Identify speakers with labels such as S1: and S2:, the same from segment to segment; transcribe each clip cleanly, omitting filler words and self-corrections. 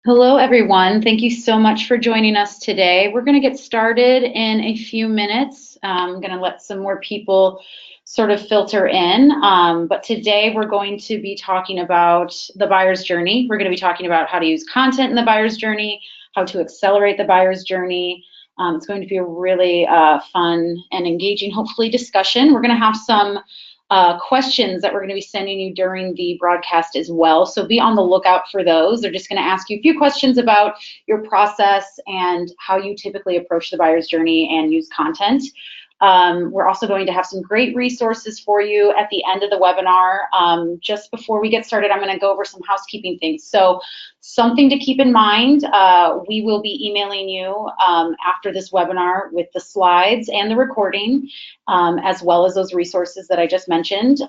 S1: Hello, everyone. Thank you so much for joining us today. We're going to get started in a few minutes. I'm going to let some more people sort of filter in. But today we're going to be talking about the buyer's journey. We're going to be talking about how to use content in the buyer's journey, how to accelerate the buyer's journey. It's going to be a really fun and engaging, hopefully, discussion. We're going to have some questions that we're going to be sending you during the broadcast as well. So be on the lookout for those. They're just going to ask you a few questions about your process and how you typically approach the buyer's journey and use content. We're also going to have some great resources for you at the end of the webinar. Just before we get started, I'm going to go over some housekeeping things. So something to keep in mind, we will be emailing you after this webinar with the slides and the recording, as well as those resources that I just mentioned.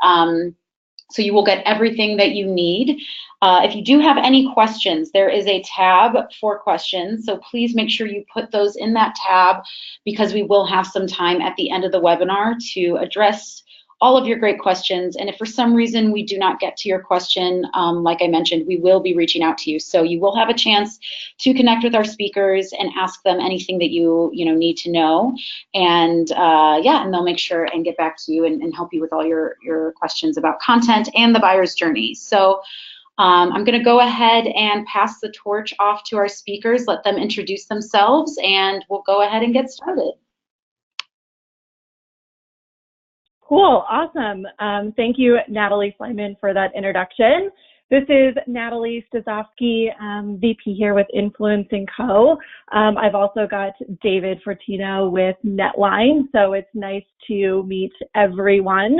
S1: So you will get everything that you need. If you do have any questions, there is a tab for questions. So please make sure you put those in that tab because we will have some time at the end of the webinar to address all of your great questions. And if for some reason we do not get to your question, like I mentioned, we will be reaching out to you. So you will have a chance to connect with our speakers and ask them anything that you need to know. And and they'll make sure and get back to you and help you with all your questions about content and the buyer's journey. So I'm going to go ahead and pass the torch off to our speakers, let them introduce themselves, and we'll go ahead and get started.
S2: Cool, awesome. Thank you, Natalie Slyman, for that introduction. This is Natalie Stazowski, VP here with Influencing Co. I've also got David Fortino with Netline, so it's nice to meet everyone.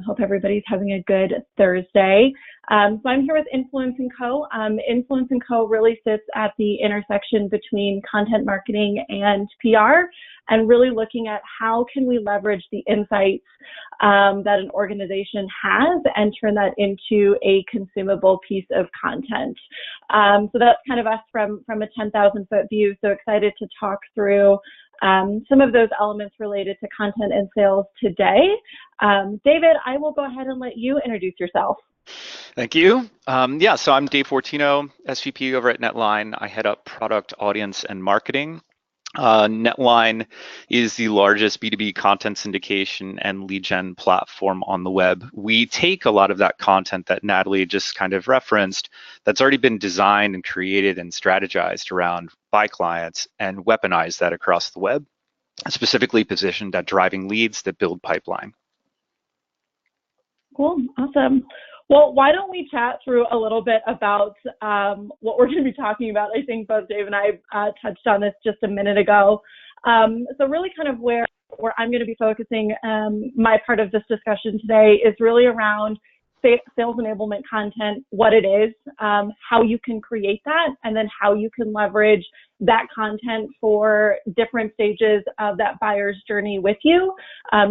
S2: Hope everybody's having a good Thursday. So I'm here with Influencing Co. Influencing Co. really sits at the intersection between content marketing and PR, and really looking at how can we leverage the insights that an organization has and turn that into a consumable piece of content. So that's kind of us from a 10,000-foot view. So excited to talk through some of those elements related to content and sales today. David, I will go ahead and let you introduce yourself.
S3: Thank you. So I'm Dave Fortino, SVP over at Netline. I head up product, audience, and marketing. Netline is the largest B2B content syndication and lead gen platform on the web. We take a lot of that content that Natalie just kind of referenced that's already been designed and created and strategized around by clients and weaponize that across the web, specifically positioned at driving leads that build pipeline.
S2: Cool, awesome. Well, why don't we chat through a little bit about what we're going to be talking about. I think both Dave and I touched on this just a minute ago. So really kind of where I'm going to be focusing my part of this discussion today is really around sales enablement content, what it is, how you can create that, and then how you can leverage that content for different stages of that buyer's journey with you.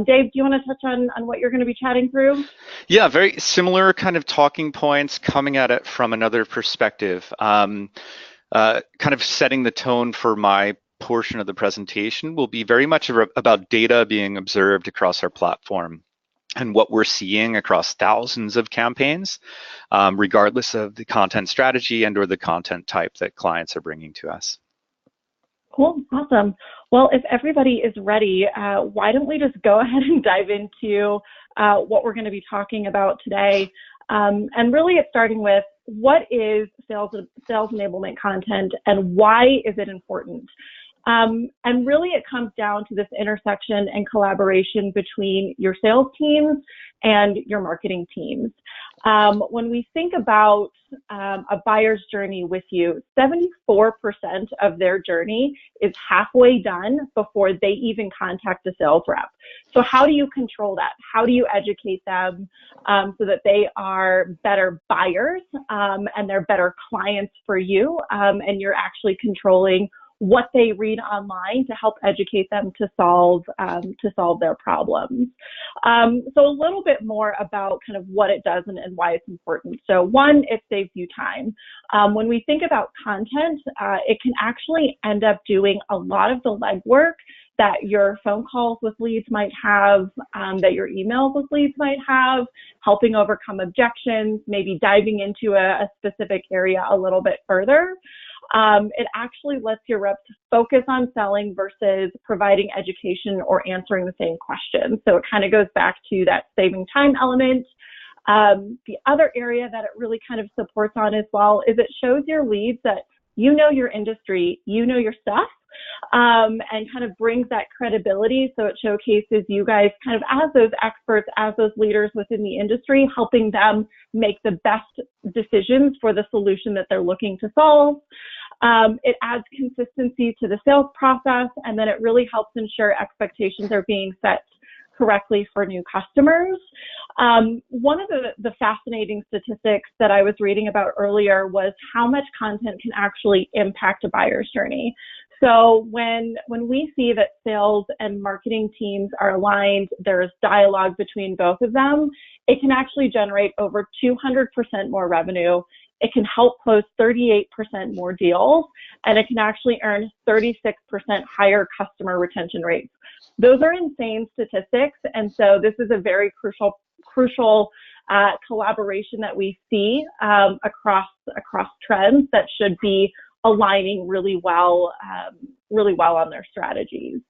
S2: Dave, do you want to touch on what you're going to be chatting through?
S3: Yeah, very similar kind of talking points coming at it from another perspective. Kind of setting the tone for my portion of the presentation will be very much about data being observed across our platform and what we're seeing across thousands of campaigns, regardless of the content strategy and or the content type that clients are bringing to us.
S2: Cool, awesome. Well, if everybody is ready, why don't we just go ahead and dive into what we're going to be talking about today. And really it's starting with what is sales enablement content and why is it important? And really it comes down to this intersection and collaboration between your sales teams and your marketing teams. When we think about a buyer's journey with you, 74% of their journey is halfway done before they even contact a sales rep. So how do you control that? How do you educate them so that they are better buyers and they're better clients for you, and you're actually controlling what they read online to help educate them to solve their problems. So a little bit more about kind of what it does and why it's important. So one, it saves you time. When we think about content, it can actually end up doing a lot of the legwork that your phone calls with leads might have, that your emails with leads might have, helping overcome objections, maybe diving into a specific area a little bit further. It actually lets your reps focus on selling versus providing education or answering the same questions. So it kind of goes back to that saving time element. The other area that it really kind of supports on as well is it shows your leads that you know your industry, you know your stuff, and kind of brings that credibility. So it showcases you guys kind of as those experts, as those leaders within the industry, helping them make the best decisions for the solution that they're looking to solve. It adds consistency to the sales process, and then it really helps ensure expectations are being set correctly for new customers. One of the fascinating statistics that I was reading about earlier was how much content can actually impact a buyer's journey. So when we see that sales and marketing teams are aligned, there's dialogue between both of them, it can actually generate over 200% more revenue. It can help close 38% more deals, and it can actually earn 36% higher customer retention rates. Those are insane statistics, and so this is a very crucial collaboration that we see across trends that should be aligning really well on their strategies.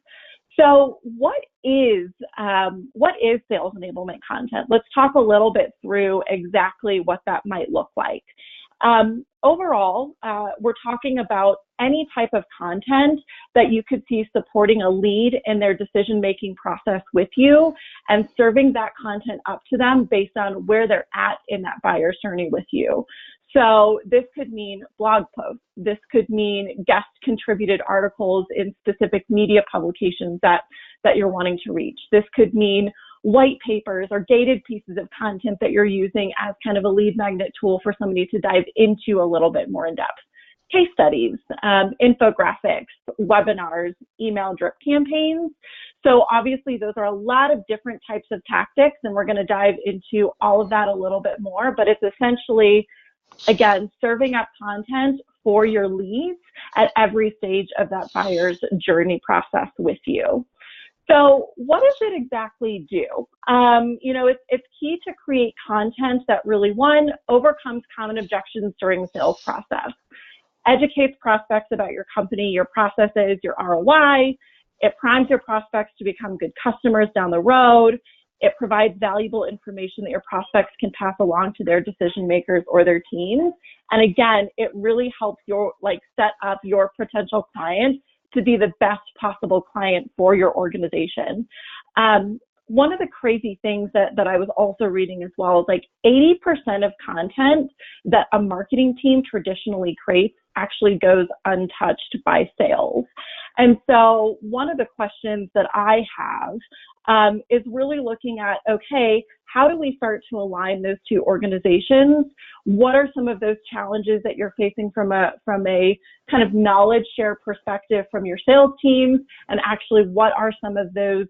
S2: So what is sales enablement content? Let's talk a little bit through exactly what that might look like. Overall, we're talking about any type of content that you could see supporting a lead in their decision-making process with you and serving that content up to them based on where they're at in that buyer's journey with you. So this could mean blog posts. This could mean guest contributed articles in specific media publications that you're wanting to reach. This could mean white papers or gated pieces of content that you're using as kind of a lead magnet tool for somebody to dive into a little bit more in depth. Case studies, infographics, webinars, email drip campaigns. So obviously those are a lot of different types of tactics, and we're going to dive into all of that a little bit more, but it's essentially, again, serving up content for your leads at every stage of that buyer's journey process with you. So what does it exactly do? It's key to create content that really, one, overcomes common objections during the sales process, educates prospects about your company, your processes, your ROI. It primes your prospects to become good customers down the road. It provides valuable information that your prospects can pass along to their decision makers or their teams. And again, it really helps set up your potential client to be the best possible client for your organization. One of the crazy things that I was also reading as well is 80% of content that a marketing team traditionally creates actually goes untouched by sales. And so one of the questions that I have is really looking at, okay, how do we start to align those two organizations? What are some of those challenges that you're facing from a kind of knowledge share perspective from your sales teams? And actually, what are some of those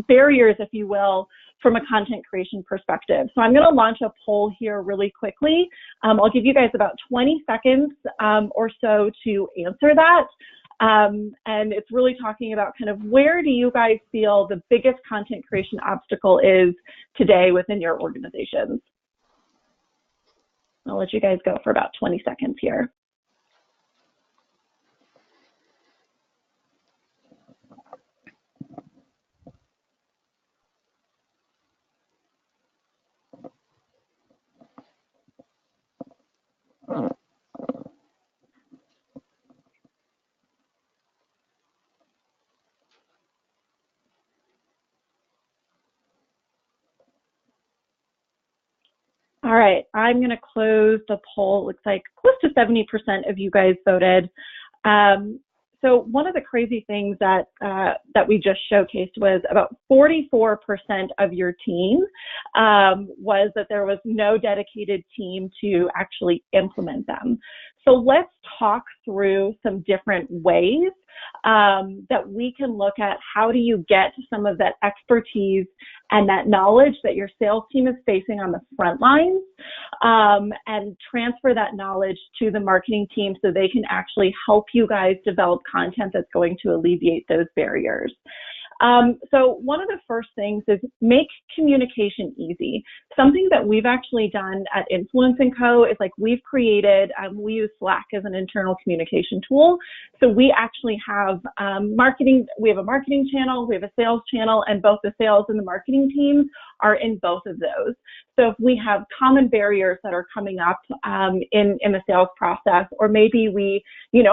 S2: barriers, if you will, from a content creation perspective? So I'm going to launch a poll here really quickly. I'll give you guys about 20 seconds or so to answer that. And it's really talking about kind of where do you guys feel the biggest content creation obstacle is today within your organizations? I'll let you guys go for about 20 seconds here. All right, I'm going to close the poll. Looks like close to 70% of you guys voted. So one of the crazy things that we just showcased was about 44% of your team was that there was no dedicated team to actually implement them. So let's talk through some different ways that we can look at how do you get some of that expertise and that knowledge that your sales team is facing on the front lines and transfer that knowledge to the marketing team so they can actually help you guys develop content that's going to alleviate those barriers. So one of the first things is make communication easy. Something that we've actually done at Influence & Co. is like we've created, we use Slack as an internal communication tool. So we actually have we have a marketing channel, we have a sales channel, and both the sales and the marketing teams are in both of those. So if we have common barriers that are coming up in the sales process, or maybe we,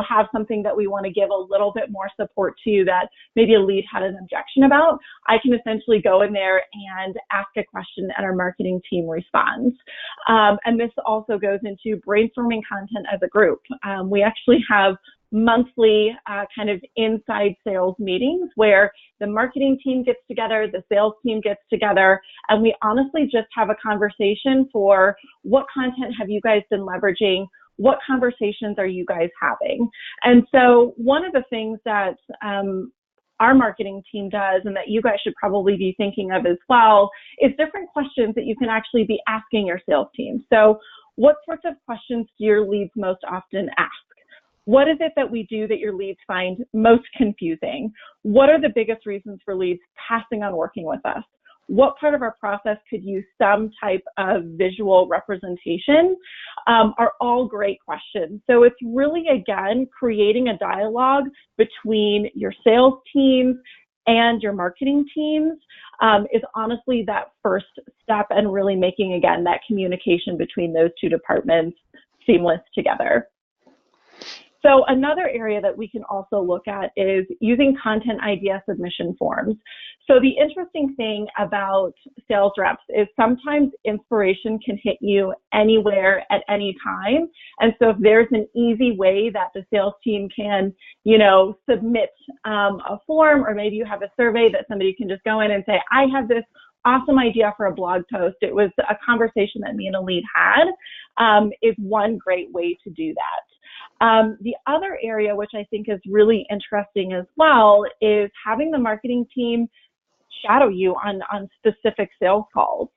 S2: have something that we want to give a little bit more support to that maybe a lead had an objection about, I can essentially go in there and ask a question and our marketing team responds. And this also goes into brainstorming content as a group. We actually have monthly kind of inside sales meetings where the marketing team gets together, the sales team gets together, and we honestly just have a conversation for what content have you guys been leveraging, what conversations are you guys having. And so one of the things that our marketing team does, and that you guys should probably be thinking of as well, is different questions that you can actually be asking your sales team. So what sorts of questions do your leads most often ask? What is it that we do that your leads find most confusing? What are the biggest reasons for leads passing on working with us? What part of our process could use some type of visual representation? Are all great questions. So it's really, again, creating a dialogue between your sales teams and your marketing teams is honestly that first step, and really making, again, that communication between those two departments seamless together. So another area that we can also look at is using content idea submission forms. So the interesting thing about sales reps is sometimes inspiration can hit you anywhere at any time. And so if there's an easy way that the sales team can, submit a form, or maybe you have a survey that somebody can just go in and say, I have this awesome idea for a blog post. It was a conversation that me and a lead had, is one great way to do that. The other area, which I think is really interesting as well, is having the marketing team shadow you on specific sales calls.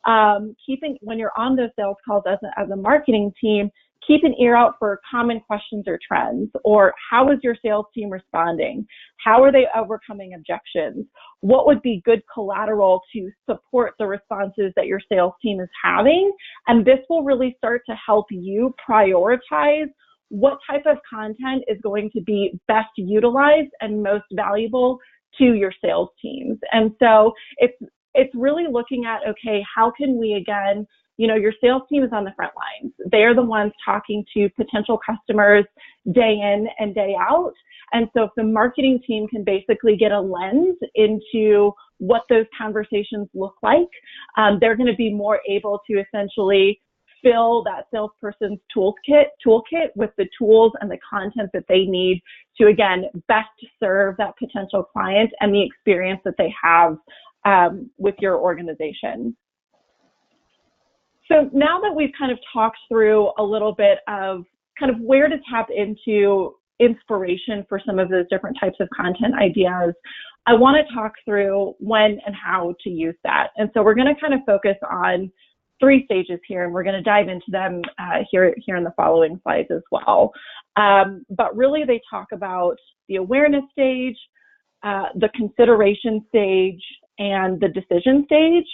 S2: When you're on those sales calls as a marketing team, keep an ear out for common questions or trends, or how is your sales team responding? How are they overcoming objections? What would be good collateral to support the responses that your sales team is having? And this will really start to help you prioritize what type of content is going to be best utilized and most valuable to your sales teams. And so it's really looking at, okay, how can we, again, your sales team is on the front lines. They're the ones talking to potential customers day in and day out. And so if the marketing team can basically get a lens into what those conversations look like, they're going to be more able to essentially fill that salesperson's toolkit with the tools and the content that they need to, again, best serve that potential client and the experience that they have with your organization. So now that we've kind of talked through a little bit of kind of where to tap into inspiration for some of those different types of content ideas, I want to talk through when and how to use that. And so we're going to kind of focus on 3 stages here, and we're going to dive into them here in the following slides as well. But really, they talk about the awareness stage, the consideration stage, and the decision stage.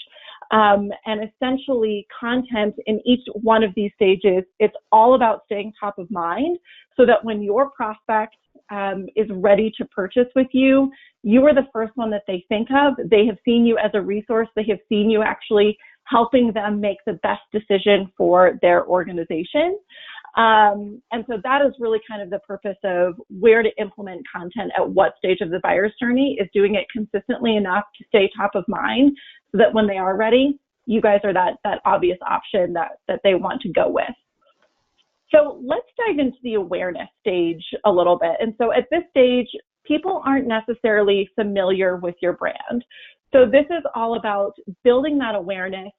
S2: And essentially, content in each one of these stages, it's all about staying top of mind, so that when your prospect is ready to purchase with you, you are the first one that they think of. They have seen you as a resource. They have seen you actually helping them make the best decision for their organization. And so that is really kind of the purpose of where to implement content at what stage of the buyer's journey, is doing it consistently enough to stay top of mind, so that when they are ready, you guys are that obvious option that they want to go with. So let's dive into the awareness stage a little bit. And so at this stage, people aren't necessarily familiar with your brand. So this is all about building that awareness,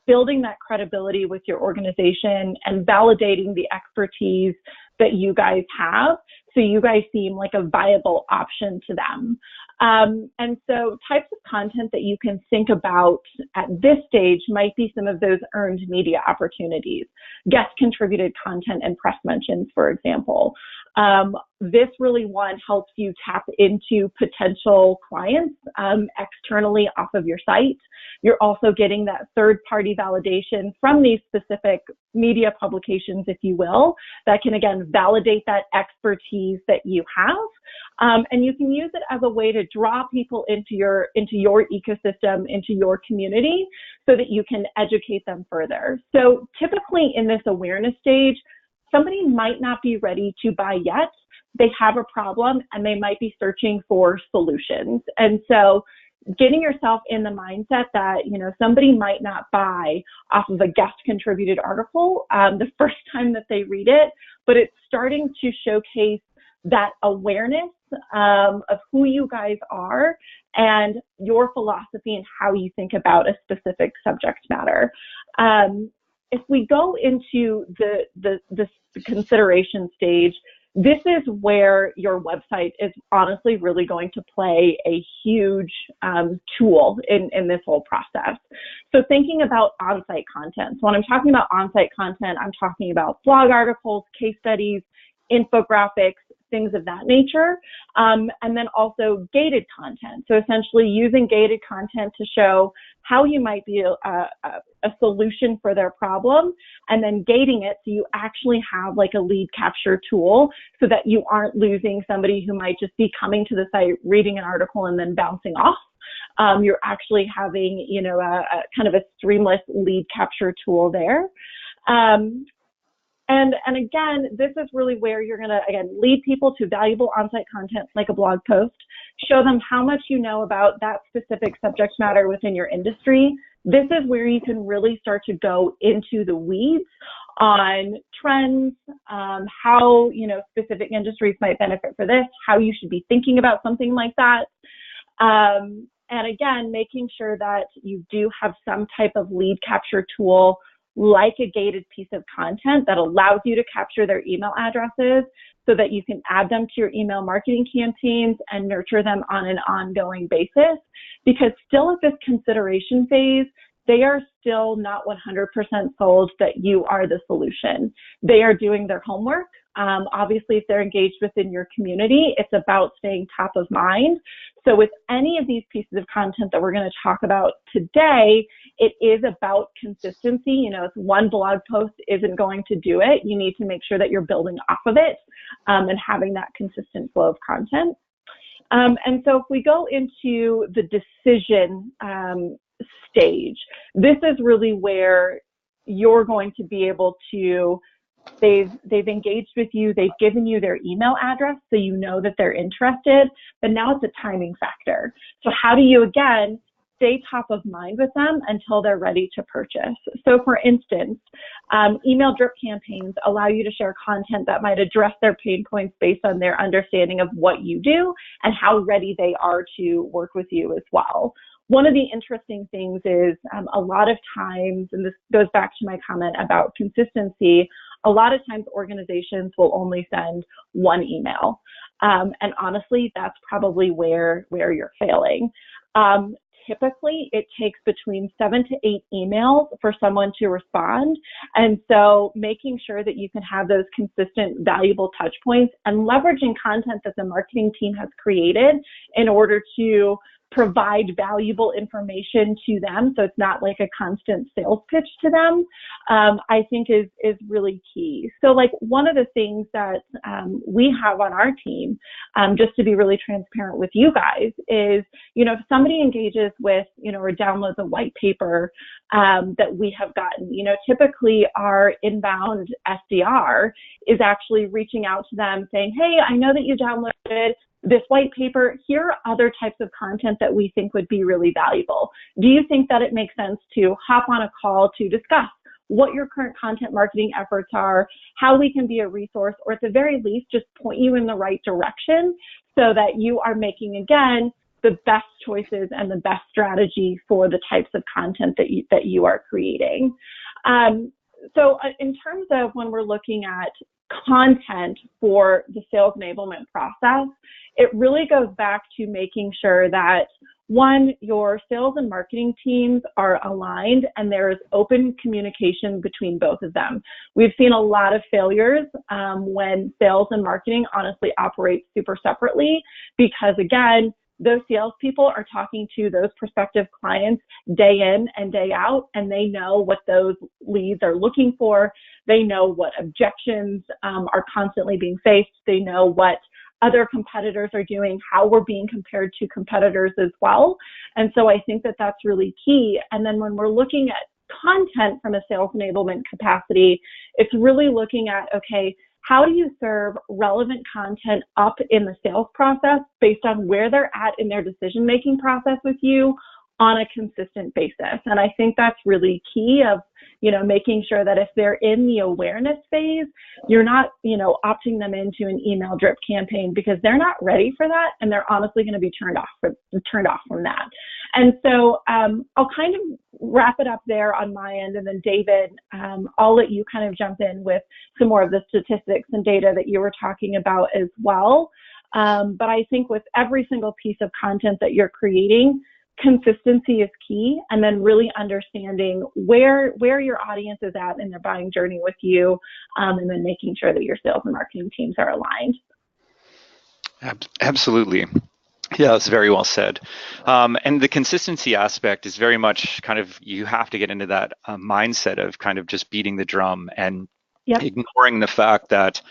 S2: building that credibility with your organization, and validating the expertise that you guys have, so you guys seem like a viable option to them. And so types of content that you can think about at this stage might be some of those earned media opportunities, guest contributed content and press mentions, for example. This really one helps you tap into potential clients externally off of your site. You're also getting that third-party validation from these specific media publications, if you will, that can, again, validate that expertise that you have. And you can use it as a way to draw people into your ecosystem, into your community, so that you can educate them further. So typically in this awareness stage, somebody might not be ready to buy yet. They have a problem and they might be searching for solutions. And so getting yourself in the mindset that, somebody might not buy off of a guest contributed article the first time that they read it, but it's starting to showcase that awareness of who you guys are and your philosophy and how you think about a specific subject matter. If we go into the consideration stage, this is where your website is honestly really going to play a huge tool in this whole process. So thinking about on-site content. So when I'm talking about on-site content, I'm talking about blog articles, case studies, infographics, things of that nature, and then also gated content. So essentially using gated content to show how you might be a solution for their problem, and then gating it so you actually have like a lead capture tool so that you aren't losing somebody who might just be coming to the site, reading an article, and then bouncing off. You're actually having, a kind of a streamless lead capture tool there. And again, this is really where you're going to, lead people to valuable on-site content like a blog post, show them how much you know about that specific subject matter within your industry. This is where you can really start to go into the weeds on trends, how, specific industries might benefit for this, how you should be thinking about something like that. And again, making sure that you do have some type of lead capture tool like a gated piece of content that allows you to capture their email addresses so that you can add them to your email marketing campaigns and nurture them on an ongoing basis. Because still at this consideration phase, they are still not 100% sold that you are the solution. They are doing their homework. Obviously, if they're engaged within your community, it's about staying top of mind. So with any of these pieces of content that we're going to talk about today, it is about consistency. It's one blog post isn't going to do it. You need to make sure that you're building off of it and having that consistent flow of content. And so if we go into the decision stage, this is really where you're going to be able to, they've engaged with you, they've given you their email address so you know that they're interested, but now it's a timing factor. So how do you, again, stay top of mind with them until they're ready to purchase? So for instance, email drip campaigns allow you to share content that might address their pain points based on their understanding of what you do and how ready they are to work with you as well. One of the interesting things is a lot of times, and this goes back to my comment about consistency, a lot of times organizations will only send one email. And honestly, that's probably where you're failing. Typically, it takes between 7 to 8 emails for someone to respond. And so making sure that you can have those consistent, valuable touch points and leveraging content that the marketing team has created in order to provide valuable information to them, so it's not like a constant sales pitch to them, I think is really key. So like one of the things that we have on our team, just to be really transparent with you guys, is, if somebody engages with, or downloads a white paper that we have gotten, typically our inbound SDR is actually reaching out to them saying, hey, I know that you downloaded this white paper. Here are other types of content that we think would be really valuable. Do you think that it makes sense to hop on a call to discuss what your current content marketing efforts are, how we can be a resource, or at the very least, just point you in the right direction so that you are making, again, the best choices and the best strategy for the types of content that you are creating. So in terms of when we're looking at content for the sales enablement process, it really goes back to making sure that, one, your sales and marketing teams are aligned and there is open communication between both of them. We've seen a lot of failures when sales and marketing honestly operate super separately because, again, those salespeople are talking to those prospective clients day in and day out, and they know what those leads are looking for. They know what objections are constantly being faced. They know what other competitors are doing, how we're being compared to competitors as well. And so I think that that's really key. And then when we're looking at content from a sales enablement capacity, it's really looking at, okay, how do you serve relevant content up in the sales process based on where they're at in their decision-making process with you on a consistent basis? And I think that's really key of, making sure that if they're in the awareness phase, you're not, opting them into an email drip campaign because they're not ready for that. And they're honestly going to be turned off from that. And so I'll kind of wrap it up there on my end. And then David, I'll let you kind of jump in with some more of the statistics and data that you were talking about as well. But I think with every single piece of content that you're creating, consistency is key, and then really understanding where your audience is at in their buying journey with you, and then making sure that your sales and marketing teams are aligned.
S3: Absolutely. Yeah, that's very well said. And the consistency aspect is very much kind of, you have to get into that mindset of kind of just beating the drum and ignoring the fact that,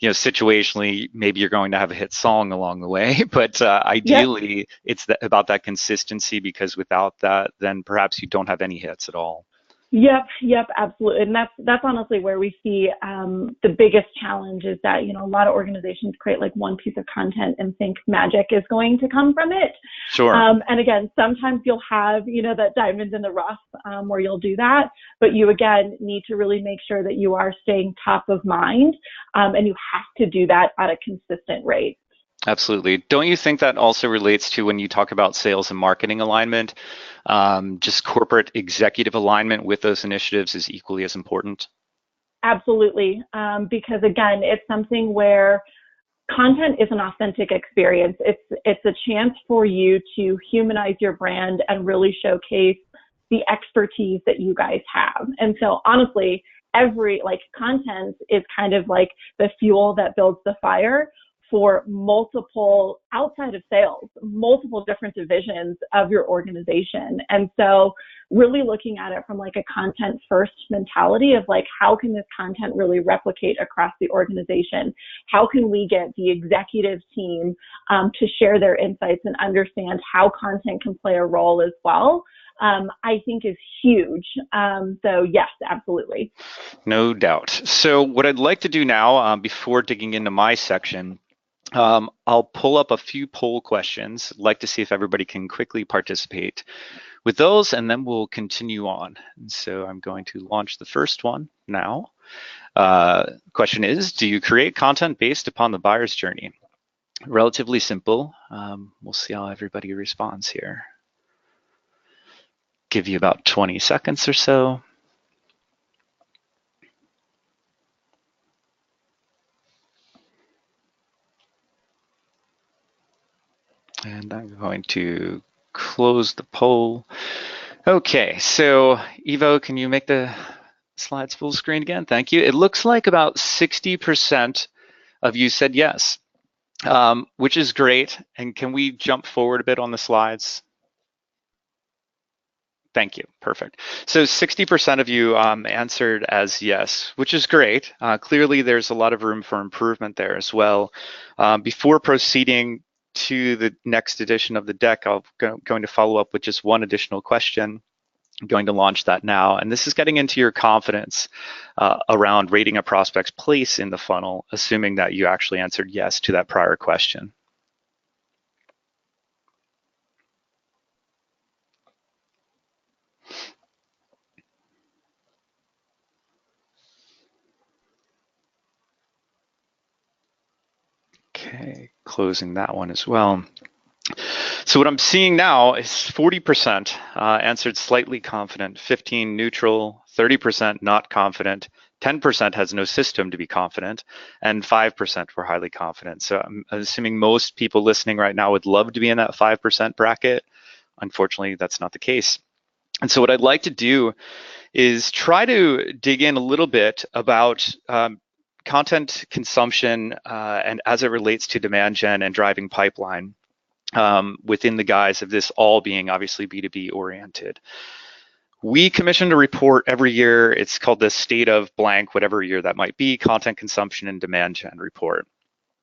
S3: situationally, maybe you're going to have a hit song along the way, but ideally it's about that consistency, because without that, then perhaps you don't have any hits at all.
S2: Yep, absolutely. And that's honestly where we see the biggest challenge is that, a lot of organizations create like one piece of content and think magic is going to come from it.
S3: Sure.
S2: And again, sometimes you'll have, that diamond in the rough where you'll do that, but you again need to really make sure that you are staying top of mind, and you have to do that at a consistent rate.
S3: Absolutely. Don't you think that also relates to when you talk about sales and marketing alignment, just corporate executive alignment with those initiatives is equally as important?
S2: Absolutely. Because again, it's something where content is an authentic experience. It's a chance for you to humanize your brand and really showcase the expertise that you guys have. And so honestly, every content is kind of like the fuel that builds the fire for multiple, outside of sales, multiple different divisions of your organization. And so really looking at it from like a content first mentality of like, how can this content really replicate across the organization? How can we get the executive team to share their insights and understand how content can play a role as well? I think is huge. So yes, absolutely.
S3: No doubt. So what I'd like to do now, before digging into my section, I'll pull up a few poll questions. I'd like to see if everybody can quickly participate with those, and then we'll continue on. And so I'm going to launch the first one now. Question is, do you create content based upon the buyer's journey? Relatively simple. We'll see how everybody responds here. Give you about 20 seconds or so. And I'm going to close the poll. Okay, so Evo, can you make the slides full screen again? Thank you. It looks like about 60% of you said yes, which is great. And can we jump forward a bit on the slides? Thank you. Perfect. So 60% of you answered as yes, which is great. Clearly, there's a lot of room for improvement there as well. Before proceeding to the next edition of the deck, I'm going to follow up with just one additional question. I'm going to launch that now. And this is getting into your confidence around rating a prospect's place in the funnel, assuming that you actually answered yes to that prior question. Okay, closing that one as well. So what I'm seeing now is 40% answered slightly confident, 15 neutral, 30% not confident, 10% has no system to be confident, and 5% were highly confident. So I'm assuming most people listening right now would love to be in that 5% bracket. Unfortunately, that's not the case. And so what I'd like to do is try to dig in a little bit about content consumption and as it relates to demand gen and driving pipeline within the guise of this all being obviously B2B oriented. We commissioned a report every year. It's called the State of Blank, whatever year that might be, Content Consumption and Demand Gen Report.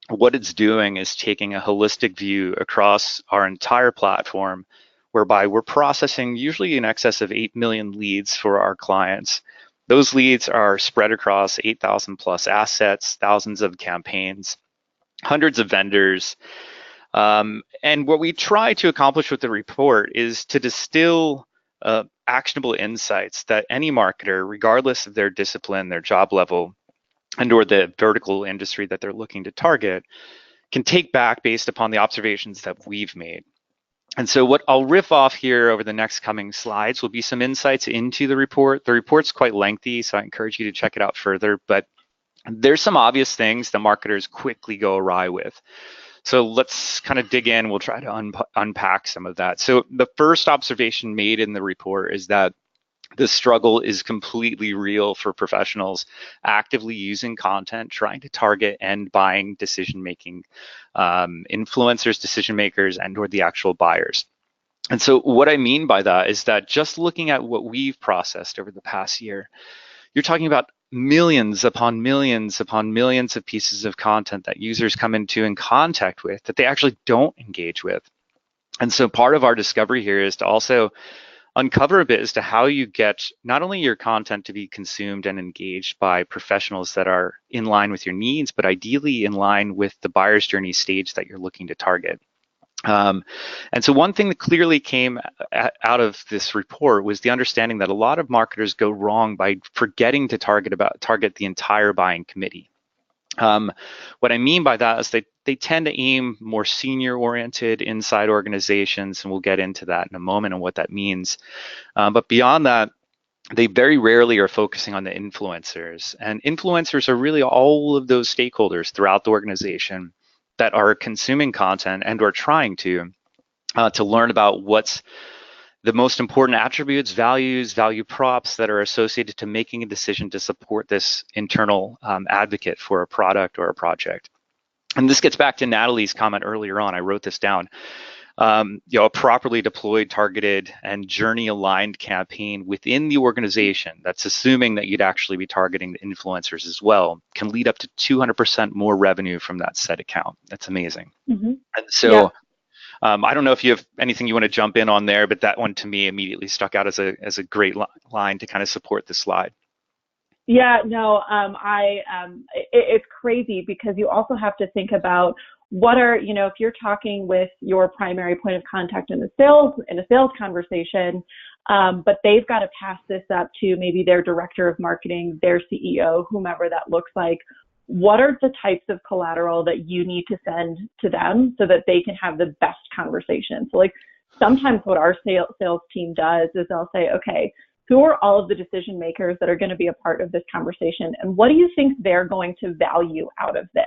S3: What it's doing is taking a holistic view across our entire platform, whereby we're processing usually in excess of 8 million leads for our clients. Those leads are spread across 8,000 plus assets, thousands of campaigns, hundreds of vendors. And what we try to accomplish with the report is to distill actionable insights that any marketer, regardless of their discipline, their job level, and or the vertical industry that they're looking to target, can take back based upon the observations that we've made. And so what I'll riff off here over the next coming slides will be some insights into the report. The report's quite lengthy, so I encourage you to check it out further, but there's some obvious things that marketers quickly go awry with. So let's kind of dig in. We'll try to unpack some of that. So the first observation made in the report is that the struggle is completely real for professionals actively using content, trying to target and buying decision-making influencers, decision makers, and or the actual buyers. And so what I mean by that is that just looking at what we've processed over the past year, you're talking about millions upon millions upon millions of pieces of content that users come into in contact with that they actually don't engage with. And so part of our discovery here is to also uncover a bit as to how you get not only your content to be consumed and engaged by professionals that are in line with your needs, but ideally in line with the buyer's journey stage that you're looking to target. And so one thing that clearly came out of this report was the understanding that a lot of marketers go wrong by forgetting to target the entire buying committee. What I mean by that is they tend to aim more senior oriented inside organizations, and we'll get into that in a moment and what that means. But beyond that, they very rarely are focusing on the influencers, and influencers are really all of those stakeholders throughout the organization that are consuming content and are trying to learn about what's the most important attributes, values, value props that are associated to making a decision to support this internal advocate for a product or a project. And this gets back to Natalie's comment earlier on. I wrote this down. A properly deployed, targeted, and journey-aligned campaign within the organization that's assuming that you'd actually be targeting the influencers as well can lead up to 200% more revenue from that set account. That's amazing.
S2: Mm-hmm.
S3: And so I don't know if you have anything you want to jump in on there, but that one to me immediately stuck out as a great line to kind of support this slide.
S2: Yeah, no, it's crazy because you also have to think about what are, if you're talking with your primary point of contact in a sales conversation, but they've got to pass this up to maybe their director of marketing, their CEO, whomever that looks like. What are the types of collateral that you need to send to them so that they can have the best conversation? So like sometimes what our sales team does is they'll say, okay, who are all of the decision makers that are going to be a part of this conversation? And what do you think they're going to value out of this?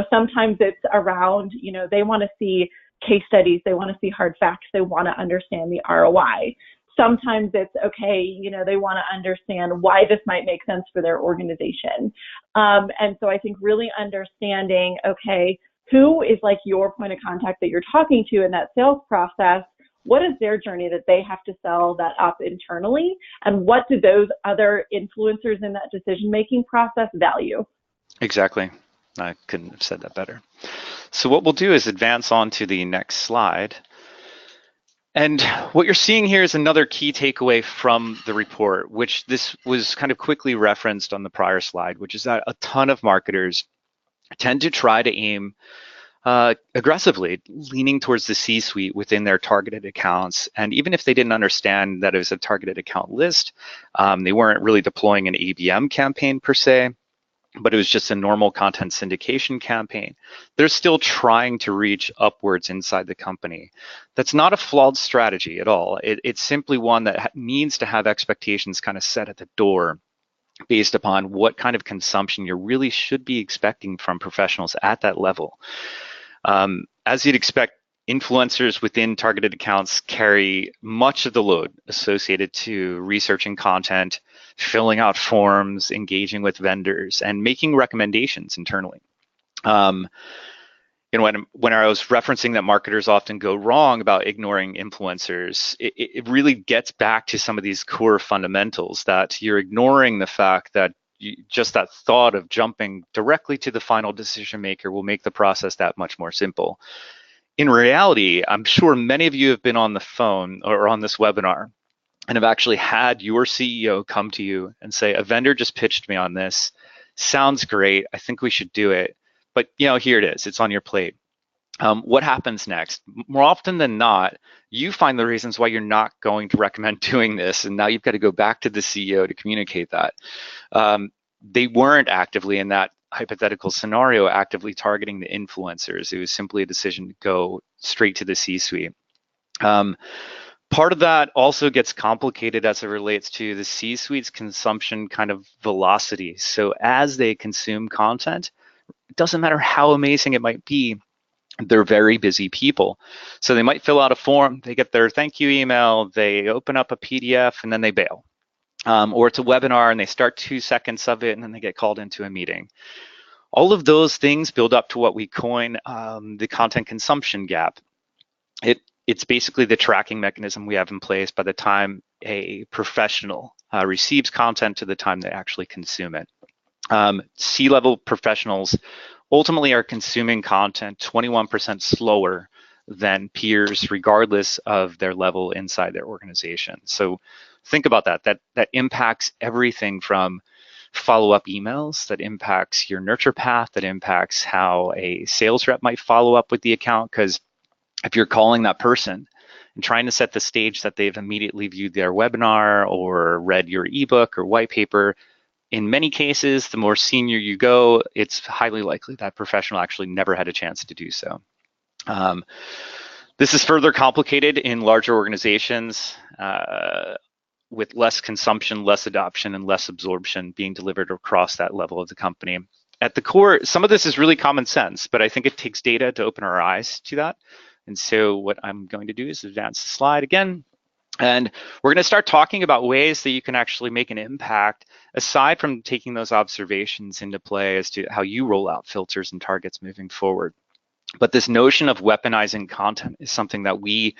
S2: Sometimes it's around, they want to see case studies. They want to see hard facts. They want to understand the ROI. Sometimes it's, okay, they want to understand why this might make sense for their organization. And so I think really understanding, okay, who is like your point of contact that you're talking to in that sales process? What is their journey that they have to sell that up internally? And what do those other influencers in that decision-making process value?
S3: Exactly. I couldn't have said that better. So what we'll do is advance on to the next slide. And what you're seeing here is another key takeaway from the report, which this was kind of quickly referenced on the prior slide, which is that a ton of marketers tend to try to aim aggressively, leaning towards the C-suite within their targeted accounts. And even if they didn't understand that it was a targeted account list, they weren't really deploying an ABM campaign per se. but it was just a normal content syndication campaign. They're still trying to reach upwards inside the company. That's not a flawed strategy at all. It's simply one that needs to have expectations kind of set at the door based upon what kind of consumption you really should be expecting from professionals at that level. As you'd expect, influencers within targeted accounts carry much of the load associated to researching content, filling out forms, engaging with vendors, and making recommendations internally. When I was referencing that marketers often go wrong about ignoring influencers, it really gets back to some of these core fundamentals that you're ignoring the fact that just that thought of jumping directly to the final decision maker will make the process that much more simple. In reality, I'm sure many of you have been on the phone or on this webinar and have actually had your CEO come to you and say, a vendor just pitched me on this. Sounds great. I think we should do it. But here it is. It's on your plate. What happens next? More often than not, you find the reasons why you're not going to recommend doing this, and now you've got to go back to the CEO to communicate that. They weren't actively in that hypothetical scenario actively targeting the influencers. It was simply a decision to go straight to the C-suite. Part of that also gets complicated as it relates to the C-suite's consumption kind of velocity. So as they consume content, it doesn't matter how amazing it might be, they're very busy people. So they might fill out a form, they get their thank you email, they open up a PDF, and then they bail. Or it's a webinar and they start 2 seconds of it and then they get called into a meeting. All of those things build up to what we coin the content consumption gap. It's basically the tracking mechanism we have in place by the time a professional receives content to the time they actually consume it. C-level professionals ultimately are consuming content 21% slower than peers, regardless of their level inside their organization. So think about that. That impacts everything from follow-up emails, that impacts your nurture path, that impacts how a sales rep might follow up with the account. Because if you're calling that person and trying to set the stage that they've immediately viewed their webinar or read your ebook or white paper, in many cases, the more senior you go, it's highly likely that professional actually never had a chance to do so. This is further complicated in larger organizations with less consumption, less adoption, and less absorption being delivered across that level of the company. At the core, some of this is really common sense, but I think it takes data to open our eyes to that. And so what I'm going to do is advance the slide again. And we're going to start talking about ways that you can actually make an impact aside from taking those observations into play as to how you roll out filters and targets moving forward. But this notion of weaponizing content is something that we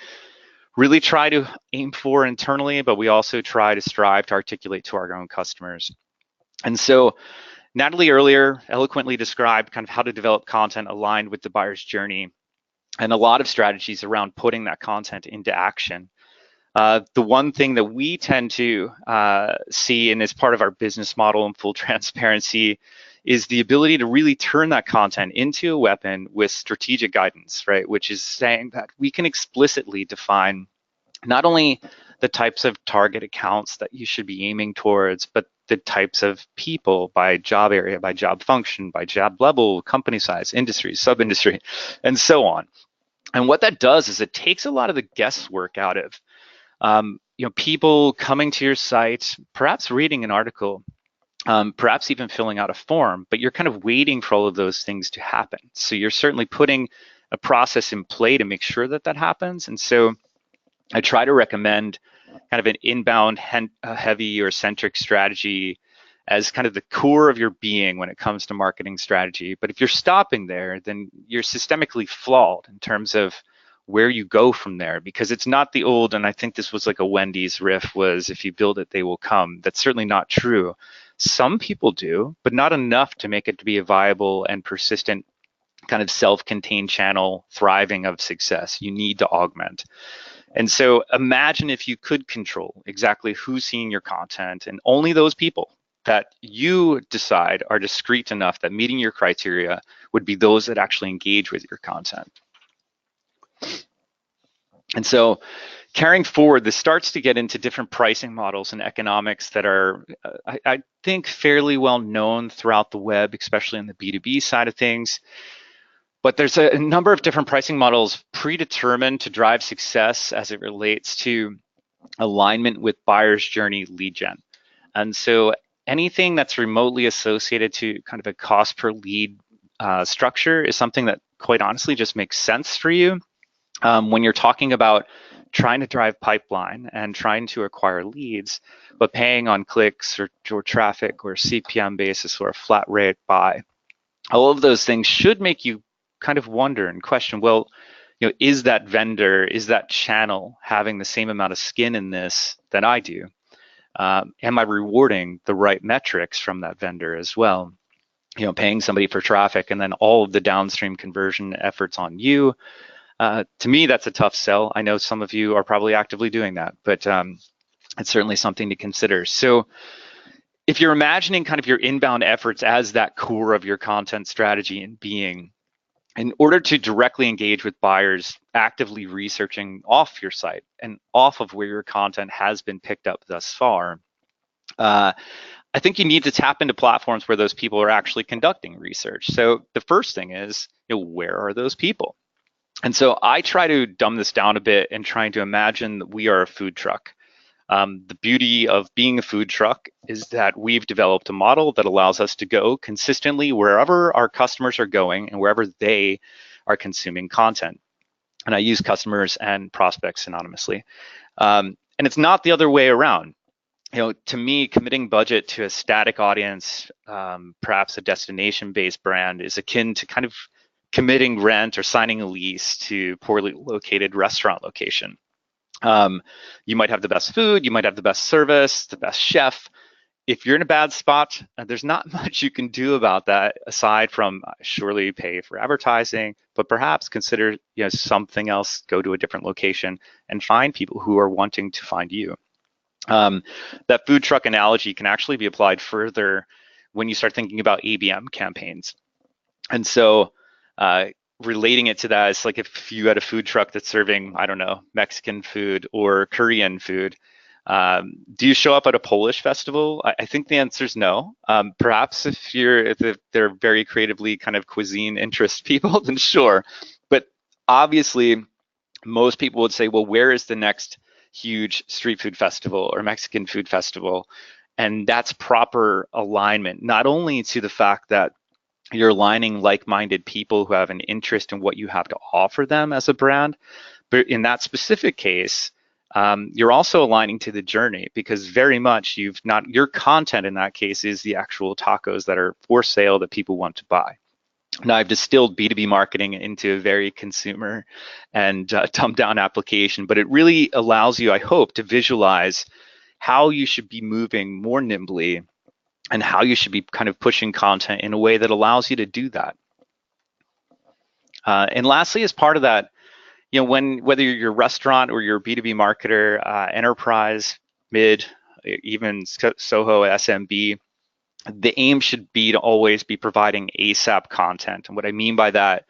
S3: really try to aim for internally, but we also try to strive to articulate to our own customers. And so Natalie earlier eloquently described kind of how to develop content aligned with the buyer's journey and a lot of strategies around putting that content into action. The one thing that we tend to see, and as part of our business model in full transparency, is the ability to really turn that content into a weapon with strategic guidance, right? Which is saying that we can explicitly define not only the types of target accounts that you should be aiming towards, but the types of people by job area, by job function, by job level, company size, industry, sub-industry, and so on. And what that does is it takes a lot of the guesswork out of people coming to your site, perhaps reading an article, perhaps even filling out a form, but you're kind of waiting for all of those things to happen. So you're certainly putting a process in play to make sure that that happens. And so I try to recommend kind of an inbound heavy or centric strategy as kind of the core of your being when it comes to marketing strategy. But if you're stopping there, then you're systemically flawed in terms of where you go from there, because it's not the old, and I think this was like a Wendy's riff, was if you build it, they will come. That's certainly not true. Some people do, but not enough to make it to be a viable and persistent kind of self-contained channel thriving of success. You need to augment. And so imagine if you could control exactly who's seeing your content, and only those people that you decide are discrete enough that meeting your criteria would be those that actually engage with your content. And so carrying forward, this starts to get into different pricing models and economics that are, I think, fairly well known throughout the web, especially on the B2B side of things. But there's a number of different pricing models predetermined to drive success as it relates to alignment with buyer's journey lead gen. And so anything that's remotely associated to kind of a cost per lead structure is something that quite honestly just makes sense for you. When you're talking about trying to drive pipeline and trying to acquire leads, but paying on clicks or traffic or CPM basis or a flat rate buy, all of those things should make you kind of wonder and question, well, is that vendor, is that channel having the same amount of skin in this that I do? Am I rewarding the right metrics from that vendor as well? Paying somebody for traffic and then all of the downstream conversion efforts on you. To me, that's a tough sell. I know some of you are probably actively doing that, but it's certainly something to consider. So if you're imagining kind of your inbound efforts as that core of your content strategy and being, in order to directly engage with buyers actively researching off your site and off of where your content has been picked up thus far, I think you need to tap into platforms where those people are actually conducting research. So the first thing is, where are those people? And so I try to dumb this down a bit and trying to imagine that we are a food truck. The beauty of being a food truck is that we've developed a model that allows us to go consistently wherever our customers are going and wherever they are consuming content. And I use customers and prospects synonymously. And it's not the other way around. To me, committing budget to a static audience, perhaps a destination-based brand, is akin to kind of committing rent or signing a lease to poorly located restaurant location. You might have the best food, you might have the best service, the best chef. If you're in a bad spot, there's not much you can do about that aside from surely pay for advertising, but perhaps consider something else, go to a different location and find people who are wanting to find you. That food truck analogy can actually be applied further when you start thinking about ABM campaigns. And so relating it to that, it's like if you had a food truck that's serving, I don't know, Mexican food or Korean food, do you show up at a Polish festival? I think the answer is no. Perhaps if they're very creatively kind of cuisine interest people, then sure. But obviously, most people would say, well, where is the next huge street food festival or Mexican food festival? And that's proper alignment, not only to the fact that you're aligning like-minded people who have an interest in what you have to offer them as a brand, but in that specific case, you're also aligning to the journey, because very much your content in that case is the actual tacos that are for sale that people want to buy. Now, I've distilled B2B marketing into a very consumer and dumbed down application, but it really allows you, I hope, to visualize how you should be moving more nimbly and how you should be kind of pushing content in a way that allows you to do that. And lastly, as part of that, whether you're a restaurant or you're a B2B marketer, enterprise, mid, even Soho, SMB, the aim should be to always be providing ASAP content. And what I mean by that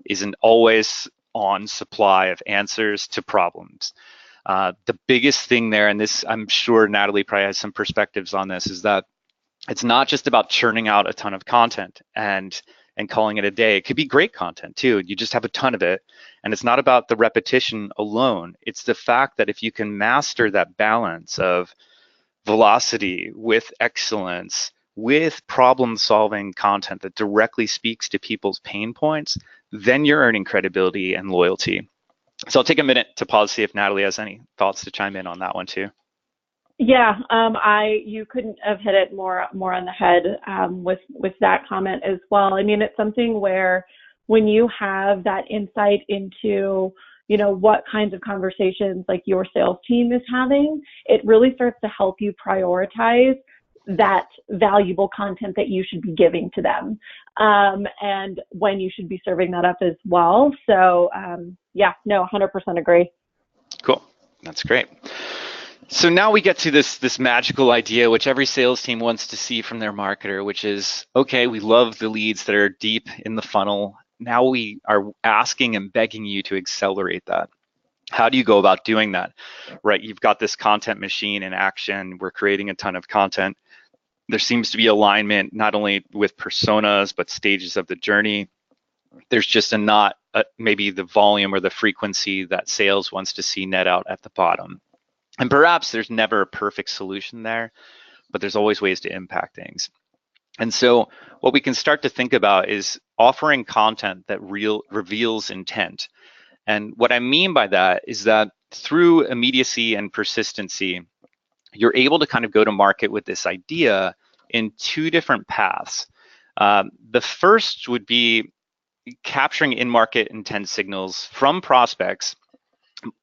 S3: is an always on supply of answers to problems. The biggest thing there, and this, I'm sure Natalie probably has some perspectives on this, is that it's not just about churning out a ton of content and calling it a day. It could be great content too. You just have a ton of it. And it's not about the repetition alone. It's the fact that if you can master that balance of velocity with excellence, with problem-solving content that directly speaks to people's pain points, then you're earning credibility and loyalty. So I'll take a minute to pause, see if Natalie has any thoughts to chime in on that one too.
S2: Yeah, you couldn't have hit it more on the head with that comment as well. I mean, it's something where when you have that insight into, what kinds of conversations like your sales team is having, it really starts to help you prioritize that valuable content that you should be giving to them, and when you should be serving that up as well. So, 100% agree.
S3: Cool, that's great. So now we get to this magical idea, which every sales team wants to see from their marketer, which is, okay, we love the leads that are deep in the funnel. Now we are asking and begging you to accelerate that. How do you go about doing that, right? You've got this content machine in action. We're creating a ton of content. There seems to be alignment not only with personas, but stages of the journey. There's just not maybe the volume or the frequency that sales wants to see net out at the bottom. And perhaps there's never a perfect solution there, but there's always ways to impact things. And so what we can start to think about is offering content that reveals intent. And what I mean by that is that through immediacy and persistency, you're able to kind of go to market with this idea in two different paths. The first would be capturing in-market intent signals from prospects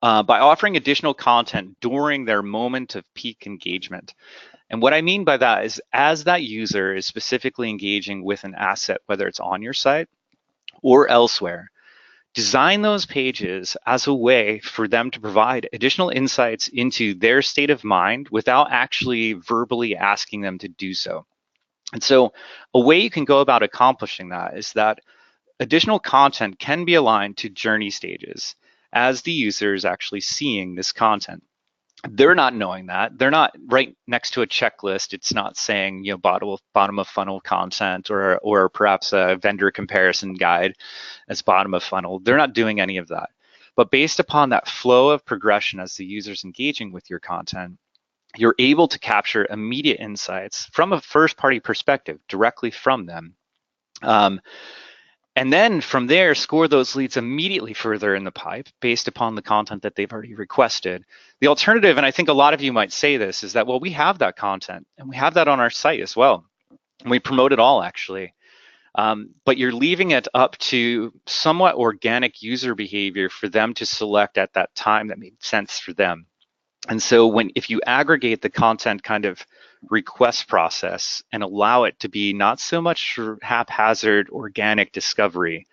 S3: by offering additional content during their moment of peak engagement. And what I mean by that is as that user is specifically engaging with an asset, whether it's on your site or elsewhere, design those pages as a way for them to provide additional insights into their state of mind without actually verbally asking them to do so. And so a way you can go about accomplishing that is that additional content can be aligned to journey stages as the user is actually seeing this content. They're not knowing that. They're not right next to a checklist. It's not saying, you know, bottom of funnel content or perhaps a vendor comparison guide as bottom of funnel. They're not doing any of that. But based upon that flow of progression as the user's engaging with your content, you're able to capture immediate insights from a first-party perspective directly from them. And then from there, score those leads immediately further in the pipe based upon the content that they've already requested. The alternative, and I think a lot of you might say this, is that, well, we have that content and we have that on our site as well. And we promote it all actually. But you're leaving it up to somewhat organic user behavior for them to select at that time that made sense for them. And so if you aggregate the content kind of request process and allow it to be not so much haphazard organic discovery,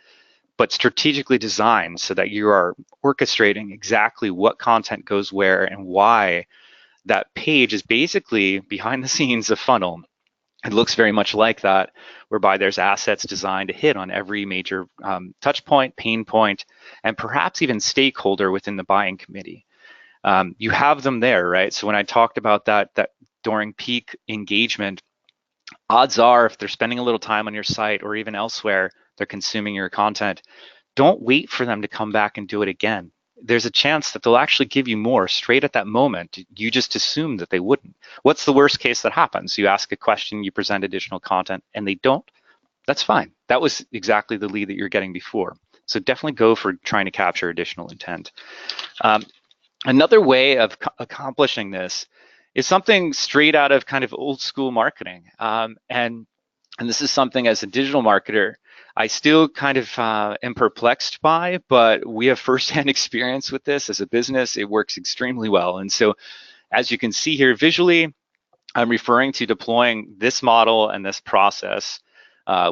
S3: but strategically designed so that you are orchestrating exactly what content goes where and why that page is basically behind the scenes a funnel. It looks very much like that, whereby there's assets designed to hit on every major touch point, pain point, and perhaps even stakeholder within the buying committee. You have them there, right? So when I talked about that during peak engagement, odds are if they're spending a little time on your site or even elsewhere, they're consuming your content, don't wait for them to come back and do it again. There's a chance that they'll actually give you more straight at that moment. You just assume that they wouldn't. What's the worst case that happens? You ask a question, you present additional content, and they don't. That's fine. That was exactly the lead that you're getting before. So definitely go for trying to capture additional intent. Another way of accomplishing this is something straight out of kind of old school marketing. And this is something as a digital marketer, I still kind of am perplexed by, but we have firsthand experience with this as a business. It works extremely well. And so as you can see here visually, I'm referring to deploying this model and this process,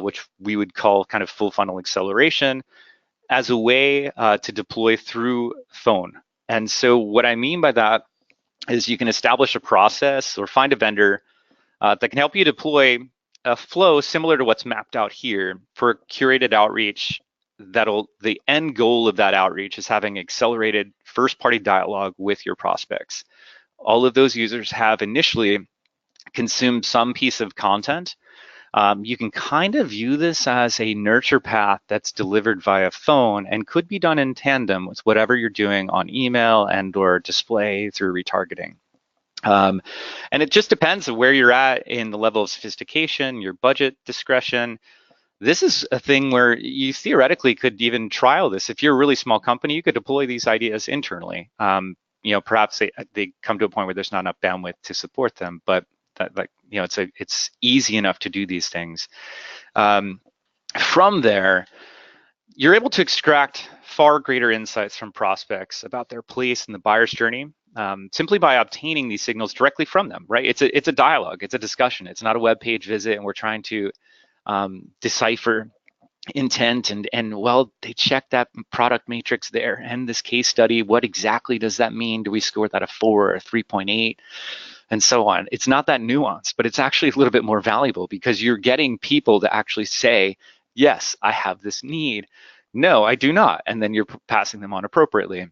S3: which we would call kind of full funnel acceleration, as a way to deploy through phone. And so what I mean by that is you can establish a process or find a vendor that can help you deploy a flow similar to what's mapped out here for curated outreach. The end goal of that outreach is having accelerated first-party dialogue with your prospects. All of those users have initially consumed some piece of content. You can kind of view this as a nurture path that's delivered via phone and could be done in tandem with whatever you're doing on email and or display through retargeting. And it just depends on where you're at in the level of sophistication, your budget discretion. This is a thing where you theoretically could even trial this. If you're a really small company, you could deploy these ideas internally. Perhaps they come to a point where there's not enough bandwidth to support them, but it's easy enough to do these things. From there, you're able to extract far greater insights from prospects about their place in the buyer's journey simply by obtaining these signals directly from them, right? It's a dialogue, it's a discussion. It's not a web page visit and we're trying to decipher intent and well, they checked that product matrix there and this case study. What exactly does that mean? Do we score that a 4 or a 3.8? And so on. It's not that nuanced, but it's actually a little bit more valuable because you're getting people to actually say, yes, I have this need. No, I do not. And then you're passing them on appropriately.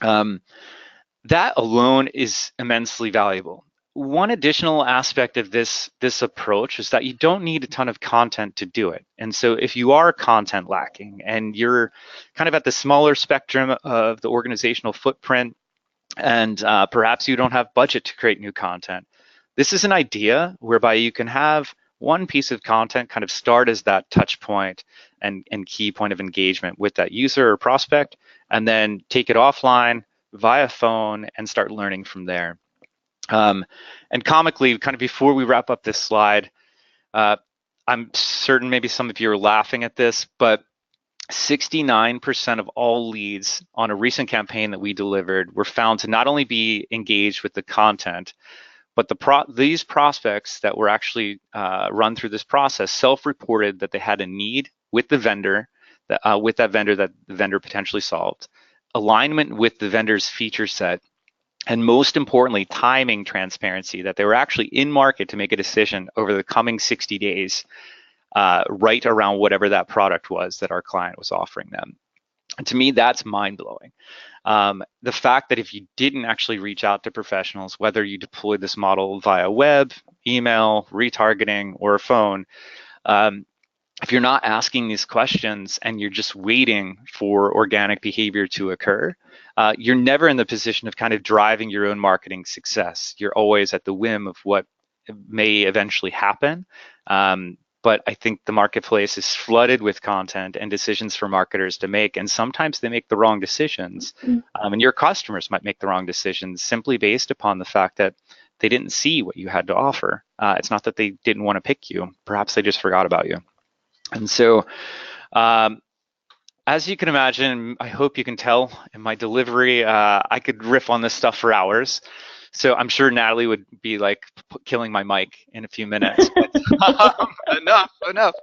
S3: That alone is immensely valuable. One additional aspect of this approach is that you don't need a ton of content to do it. And so if you are content lacking and you're kind of at the smaller spectrum of the organizational footprint, and perhaps you don't have budget to create new content, this is an idea whereby you can have one piece of content kind of start as that touch point and key point of engagement with that user or prospect, and then take it offline via phone and start learning from there. And comically, kind of before we wrap up this slide, I'm certain maybe some of you are laughing at this, but 69% of all leads on a recent campaign that we delivered were found to not only be engaged with the content, but these prospects that were actually run through this process self-reported that they had a need with the vendor, that the vendor potentially solved, alignment with the vendor's feature set, and most importantly, timing transparency, that they were actually in market to make a decision over the coming 60 days, right around whatever that product was that our client was offering them. And to me, that's mind-blowing. The fact that if you didn't actually reach out to professionals, whether you deployed this model via web, email, retargeting, or phone, if you're not asking these questions and you're just waiting for organic behavior to occur, you're never in the position of kind of driving your own marketing success. You're always at the whim of what may eventually happen. But I think the marketplace is flooded with content and decisions for marketers to make, and sometimes they make the wrong decisions. And your customers might make the wrong decisions simply based upon the fact that they didn't see what you had to offer. It's not that they didn't want to pick you. Perhaps they just forgot about you. And so, as you can imagine, I hope you can tell in my delivery, I could riff on this stuff for hours. So I'm sure Natalie would be like killing my mic in a few minutes. Enough.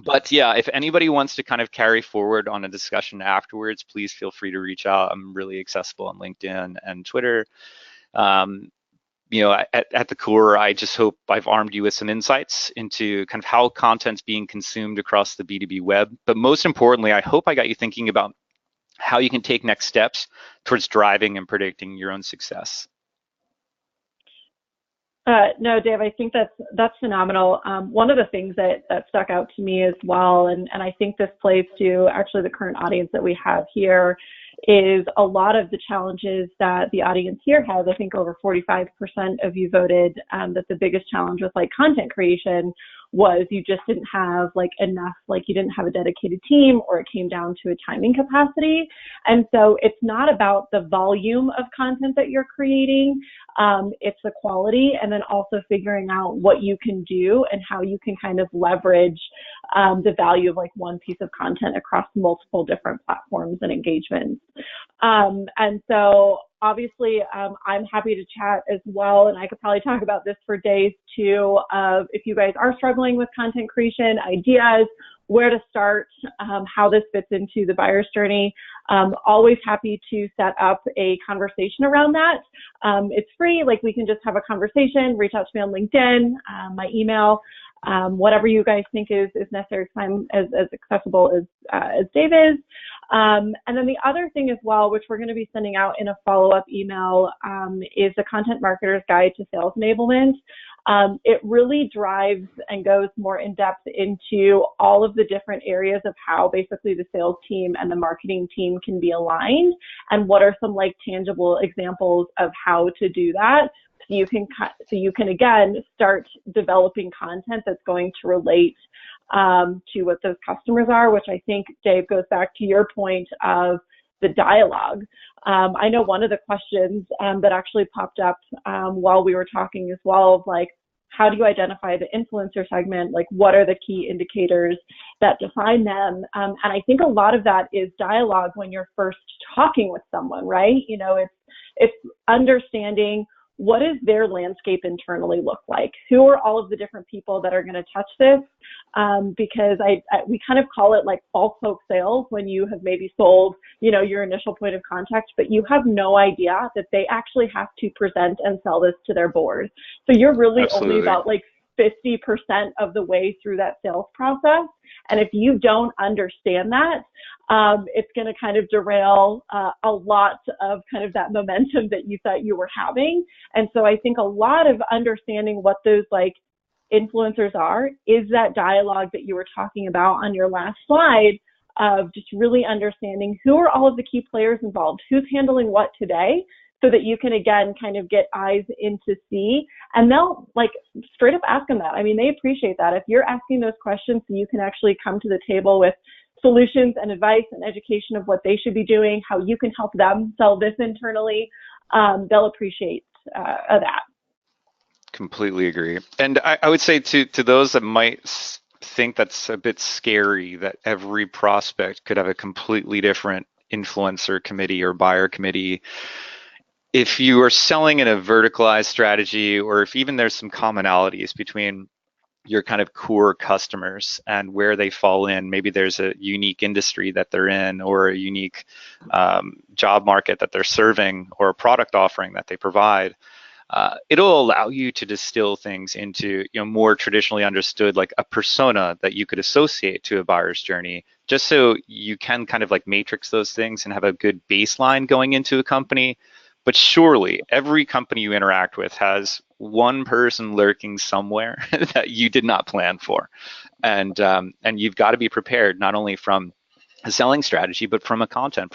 S3: But yeah, if anybody wants to kind of carry forward on a discussion afterwards, please feel free to reach out. I'm really accessible on LinkedIn and Twitter. At the core, I just hope I've armed you with some insights into kind of how content's being consumed across the B2B web. But most importantly, I hope I got you thinking about how you can take next steps towards driving and predicting your own success.
S2: No, Dave, I think that's phenomenal. One of the things that stuck out to me as well, and I think this plays to actually the current audience that we have here, is a lot of the challenges that the audience here has. I think over 45% of you voted that the biggest challenge with like content creation was you just didn't have like enough, like you didn't have a dedicated team, or it came down to a timing capacity. And so it's not about the volume of content that you're creating, it's the quality, and then also figuring out what you can do and how you can kind of leverage the value of like one piece of content across multiple different platforms and engagements. And so obviously, I'm happy to chat as well, and I could probably talk about this for days too, of if you guys are struggling with content creation, ideas, where to start, how this fits into the buyer's journey. Always happy to set up a conversation around that. It's free, like we can just have a conversation, reach out to me on LinkedIn, my email, whatever you guys think is necessary, because I'm as accessible as Dave is. And then the other thing as well, which we're going to be sending out in a follow-up email, is the Content Marketer's Guide to Sales Enablement. It really drives and goes more in depth into all of the different areas of how basically the sales team and the marketing team can be aligned, and what are some like tangible examples of how to do that. So you can again start developing content that's going to relate to what those customers are, which I think, Dave, goes back to your point of the dialogue. I know one of the questions that actually popped up while we were talking as well, of like, how do you identify the influencer segment? Like, what are the key indicators that define them? And I think a lot of that is dialogue when you're first talking with someone, right? You know, it's understanding, what does their landscape internally look like? Who are all of the different people that are going to touch this? Because we kind of call it like false hope sales, when you have maybe sold, you know, your initial point of contact, but you have no idea that they actually have to present and sell this to their board. So you're really
S3: Absolutely.
S2: only about like 50% of the way through that sales process. And if you don't understand that, it's going to kind of derail a lot of kind of that momentum that you thought you were having. And so I think a lot of understanding what those like influencers are is that dialogue that you were talking about on your last slide, of just really understanding who are all of the key players involved, who's handling what today, so that you can, again, kind of get eyes into see, and they'll like straight up ask them that. I mean, they appreciate that. If you're asking those questions, so you can actually come to the table with solutions and advice and education of what they should be doing, how you can help them sell this internally, they'll appreciate that.
S3: Completely agree. And I would say to those that might think that's a bit scary, that every prospect could have a completely different influencer committee or buyer committee. If you are selling in a verticalized strategy, or if even there's some commonalities between your kind of core customers and where they fall in, maybe there's a unique industry that they're in, or a unique job market that they're serving, or a product offering that they provide, it'll allow you to distill things into, more traditionally understood, like a persona that you could associate to a buyer's journey, just so you can kind of like matrix those things and have a good baseline going into a company. But surely every company you interact with has one person lurking somewhere that you did not plan for. And you've got to be prepared, not only from a selling strategy, but from a content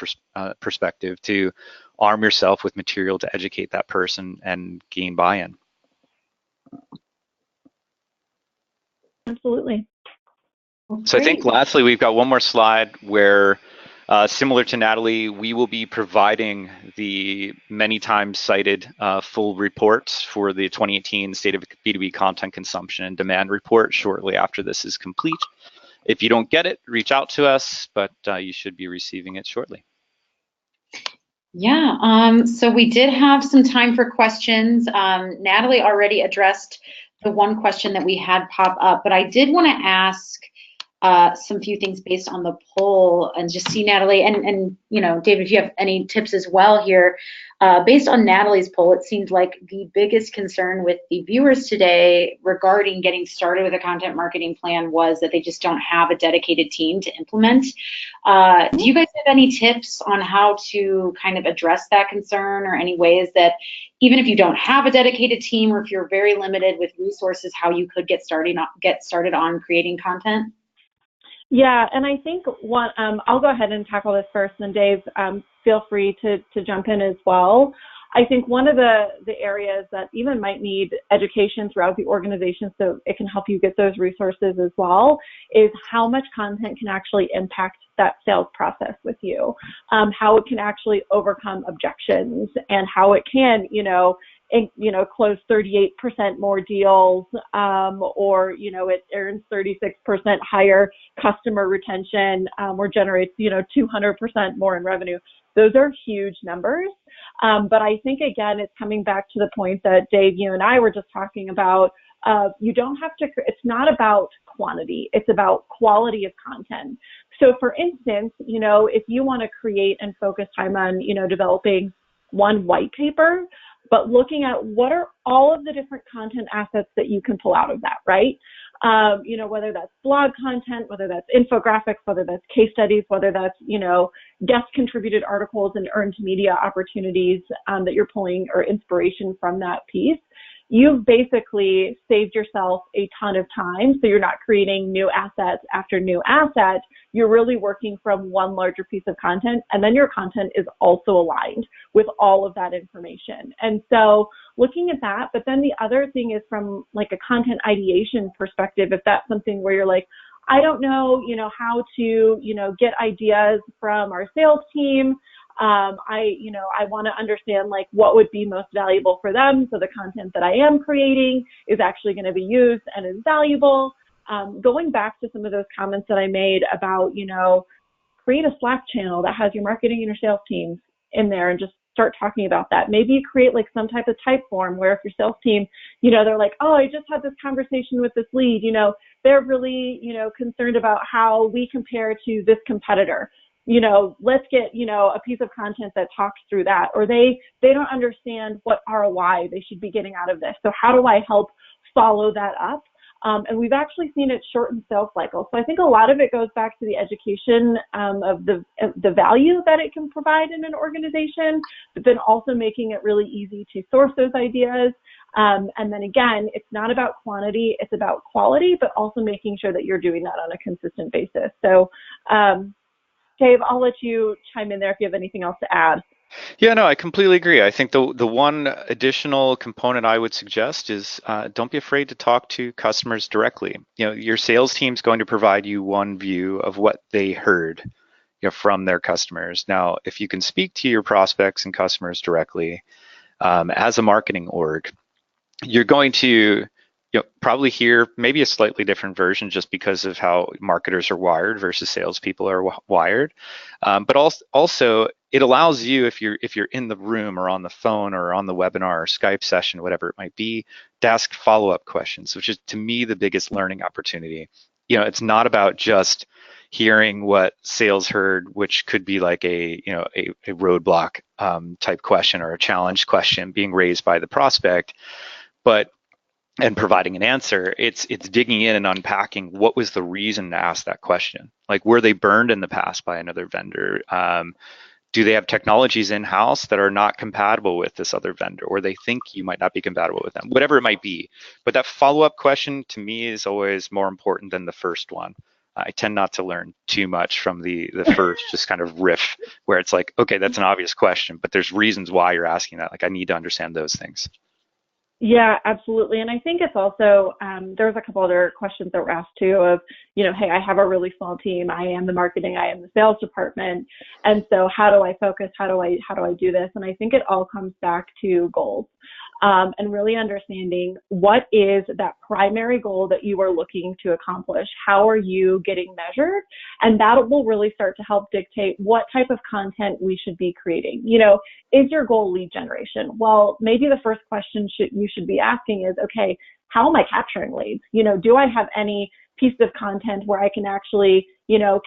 S3: perspective, to arm yourself with material to educate that person and gain buy-in.
S2: Absolutely.
S3: So I think lastly, we've got one more slide where, similar to Natalie, we will be providing the many times cited full report for the 2018 State of B2B Content Consumption and Demand Report shortly after this is complete. If you don't get it, reach out to us, but you should be receiving it shortly.
S1: Yeah, so we did have some time for questions. Natalie already addressed the one question that we had pop up, but I did want to ask some few things based on the poll, and just see, Natalie, and David, if you have any tips as well here. Based on Natalie's poll, it seems like the biggest concern with the viewers today regarding getting started with a content marketing plan was that they just don't have a dedicated team to implement. Do you guys have any tips on how to kind of address that concern, or any ways that, even if you don't have a dedicated team, or if you're very limited with resources, how you could get started on creating content?
S2: Yeah, and I think I'll go ahead and tackle this first, and Dave, feel free to jump in as well. I think one of the areas that even might need education throughout the organization, so it can help you get those resources as well, is how much content can actually impact that sales process with you, how it can actually overcome objections, and how it can, close 38% more deals, or, it earns 36% higher customer retention, or generates, 200% more in revenue. Those are huge numbers. But I think, again, it's coming back to the point that Dave, you and I were just talking about. You don't have to, it's not about quantity, it's about quality of content. So for instance, if you want to create and focus time on, developing one white paper, but looking at what are all of the different content assets that you can pull out of that, right? Whether that's blog content, whether that's infographics, whether that's case studies, whether that's, guest contributed articles and earned media opportunities that you're pulling, or inspiration from that piece. You've basically saved yourself a ton of time. So you're not creating new assets after new asset. You're really working from one larger piece of content, and then your content is also aligned with all of that information. And so looking at that, but then the other thing is from like a content ideation perspective, if that's something where you're like, I don't know, how to, get ideas from our sales team. I want to understand like what would be most valuable for them, so the content that I am creating is actually going to be used and is valuable. Going back to some of those comments that I made about, create a Slack channel that has your marketing and your sales teams in there, and just start talking about that. Maybe you create like some type of type form where if your sales team, they're like, oh, I just had this conversation with this lead, they're really, concerned about how we compare to this competitor. Let's get, a piece of content that talks through that. Or they don't understand what ROI they should be getting out of this. So how do I help follow that up. And we've actually seen it shorten sales cycles. So I think a lot of it goes back to the education of the value that it can provide in an organization, but then also making it really easy to source those ideas. And then again, it's not about quantity, it's about quality, but also making sure that you're doing that on a consistent basis. So Dave, I'll let you chime in there if you have anything else to add.
S3: Yeah, no, I completely agree. I think the one additional component I would suggest is don't be afraid to talk to customers directly. Your sales team's going to provide you one view of what they heard, from their customers. Now, if you can speak to your prospects and customers directly, as a marketing org, you're going to probably hear maybe a slightly different version just because of how marketers are wired versus salespeople are wired. But also it allows you, if you're in the room or on the phone or on the webinar or Skype session, whatever it might be, to ask follow-up questions, which is to me the biggest learning opportunity. It's not about just hearing what sales heard, which could be like a roadblock type question or a challenge question being raised by the prospect, and providing an answer. It's digging in and unpacking what was the reason to ask that question. Like, were they burned in the past by another vendor? Do they have technologies in-house that are not compatible with this other vendor, or they think you might not be compatible with them, whatever it might be. But that follow-up question to me is always more important than the first one. I tend not to learn too much from the first just kind of riff where it's like, okay, that's an obvious question, but there's reasons why you're asking that. Like, I need to understand those things.
S2: Yeah, absolutely. And I think it's also, there's a couple other questions that were asked too of, hey, I have a really small team. I am the marketing, I am the sales department. And so how do I focus? How do I do this? And I think it all comes back to goals. And really understanding what is that primary goal that you are looking to accomplish. How are you getting measured? And that will really start to help dictate what type of content we should be creating. Is your goal lead generation? Well, maybe the first question you should be asking is, okay, how am I capturing leads? Do I have any piece of content where I can actually,